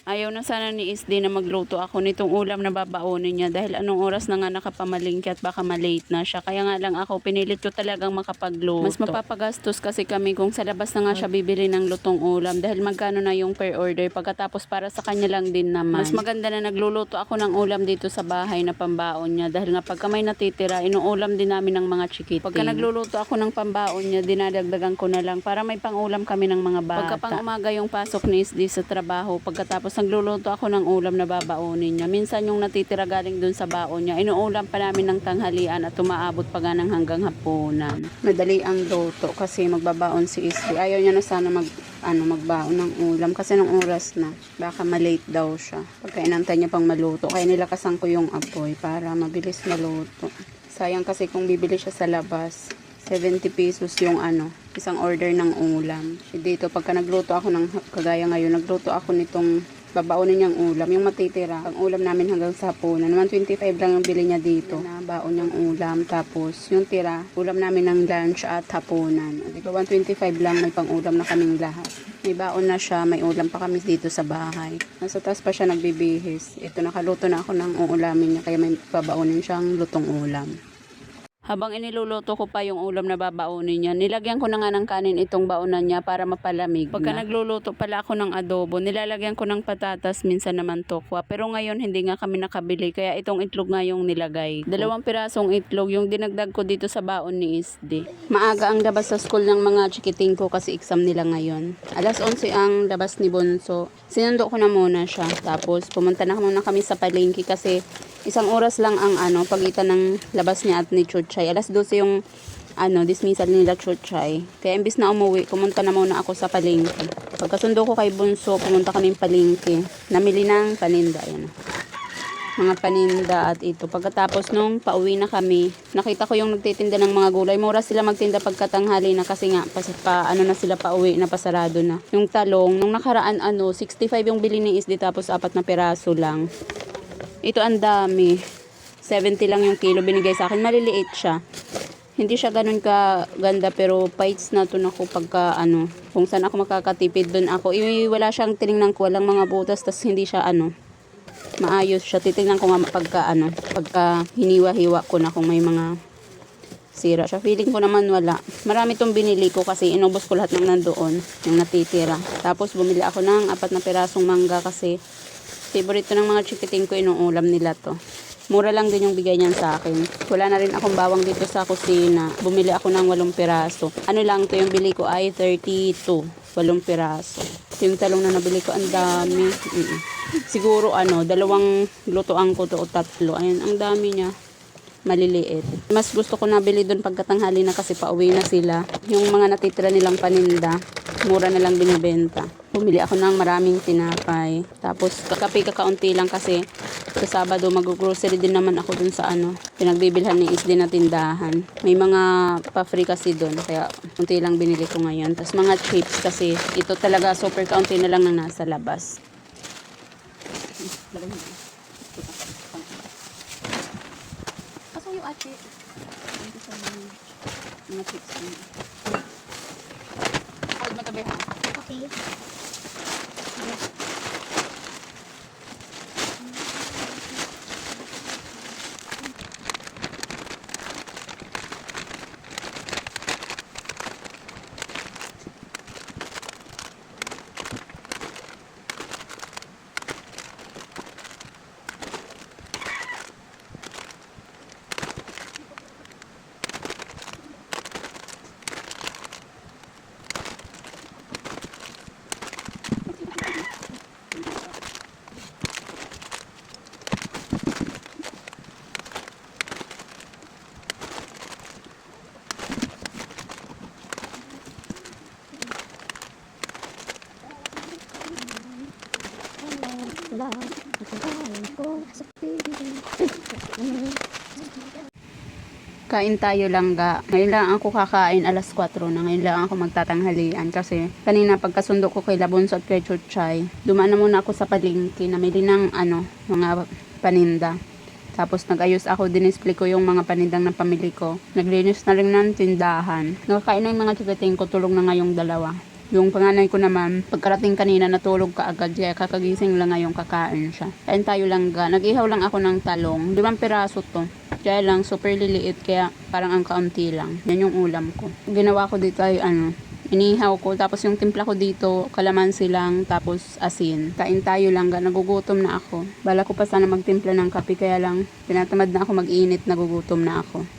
Ayaw na sana ni Isdi na magluto ako nitong ulam na babaunin niya dahil anong oras na nga nakapamalingki at baka malate na siya. Kaya nga lang ako pinilit ko talagang makapagluto. Mas mapapagastos kasi kami kung sa labas na nga siya bibili ng lutong ulam dahil magkano na yung per order pagkatapos para sa kanya lang din naman. Mas maganda na nagluluto ako ng ulam dito sa bahay na pambaon niya dahil nga pagka may natitira inuulam din namin ng mga chikiting. Pagka nagluluto ako ng pambaon niya dinadagdagan ko na lang para may pangulam kami ng mga bata. Pagka pang umaga yung pasok ni Isdi sa trabaho pagkatapos nagluluto ako ng ulam na babaunin niya. Minsan yung natitira galing dun sa baon niya, inuulam pa namin ng tanghalian at umaabot pa nga ng hanggang hapunan. Madali ang luto kasi magbabaon si Isdi. Ayaw niya na sana magbaon ng ulam kasi ng oras na. Baka malate daw siya. Pagka inantay niya pang maluto. Kaya nilakasan ko yung apoy para mabilis maluto. Sayang kasi kung bibili siya sa labas. 70 pesos yung isang order ng ulam. Dito, pagka nagluto ako kagaya ngayon, nagluto ako nitong babaunin niyang ulam, yung matitira. Ang ulam namin hanggang sa hapunan. 125 lang yung bili niya dito. Na baon niyang ulam. Tapos, yung tira, ulam namin ng lunch at hapunan. Dito, 125 lang, may pang ulam na kaming lahat. May baon na siya, may ulam pa kami dito sa bahay. Nasa taas pa siya nagbibihis. Ito, nakaluto na ako ng uulamin niya, kaya may babaunin siyang lutong ulam. Habang iniluluto ko pa yung ulam na babaunin niya, nilagyan ko na nga ng kanin itong baunan niya para mapalamig. Pagka nagluluto pala ako ng adobo, nilalagyan ko ng patatas, minsan naman tokwa. Pero ngayon hindi nga kami nakabili, kaya itong itlog nga yung nilagay ko. 2 pirasong itlog yung dinagdag ko dito sa baon ni Isdi. Maaga ang labas sa school ng mga chikiting ko kasi exam nila ngayon. Alas 11 ang labas ni Bonso. Sinundo ko na muna siya. Tapos pumunta na muna kami sa palengke kasi 1 oras lang ang pagitan ng labas niya at ni Chuchay. Alas 12 yung dismissal nila Chuchay. Kaya imbis na umuwi, pumunta na muna ako sa palengke. Pagkasundo ko kay Bunso, pumunta kami palengke. Namili ng paninda. Ayan. Mga paninda at ito. Pagkatapos nung pauwi na kami, nakita ko yung nagtitinda ng mga gulay. Mura sila magtinda pagkatanghali na kasi nga na sila pauwi na pasarado na. Yung talong, nung nakaraan 65 yung bili ni Isdi tapos 4 na piraso lang. Ito ang dami. 70 lang yung kilo binigay sa akin. Maliliit siya. Hindi siya ganun ka ganda pero fights na to nako pagka kung saan ako makakatipid doon ako. Wala siyang tiningnan ko, walang mga butas tas hindi siya maayos siya. Titingnan ko nga pagka hiniwa-hiwa ko na kung may mga sira siya. Feeling ko naman wala. Marami tong binili ko kasi inubos ko lahat ng nandoon, yung natitira. Tapos bumili ako ng 4 na pirasong mangga kasi favorite ng mga chikiting ko, inuulam nila to. Mura lang din yung bigay niyan sa akin. Wala na rin akong bawang dito sa kusina. Bumili ako ng 8 piraso. Lang to yung bili ko ay 32. 8 piraso. Yung talong na nabili ko, ang dami. Siguro 2 lutoan ko to o 3. Ayan, ang dami niya. Maliliit. Mas gusto ko nabili doon pagkatanghali na kasi pauwi na sila. Yung mga natitira nilang paninda, mura na lang binibenta. Bumili ako ng maraming tinapay. Tapos kakaunti lang kasi sa Sabado mag-grocery din naman ako dun sa pinagbibilhan ni Isdi na tindahan. May mga pa-free kasi dun. Kaya unti lang binili ko ngayon. Tapos mga chips kasi ito talaga super kaunti na lang na nasa labas. Kaso yung ate. Mga chips. Hold mo tabi ha. Okay. Kain tayo langga. Ngayon lang ako kakain alas 4 na. Ngayon lang ako magtatanghalian kasi kanina pagkasundo ko kay Labonso at kay Chuchay, dumaan na muna ako sa palengke, namili ng mga paninda. Tapos nag-ayos ako, dinisplay ko yung mga panindang na pamili ko. Naglinis na rin ng tindahan. Nakakain na yung mga chikiting ko, tulong na nga yung 2. Yung panganay ko naman, pagkarating kanina natulog ka agad, kaya kakagising lang ngayon kakain siya. Kain tayo lang ga. Nag-ihaw lang ako ng talong. 5 piraso to. Kaya lang, super liliit, kaya parang ang kaunti lang. Yan yung ulam ko. Ginawa ko dito ay inihaw ko. Tapos yung timpla ko dito, kalamansi lang, tapos asin. Kain tayo lang ga. Nagugutom na ako. Bala ko pa sana magtimpla ng kape, kaya lang, tinatamad na ako mag-init, nagugutom na ako.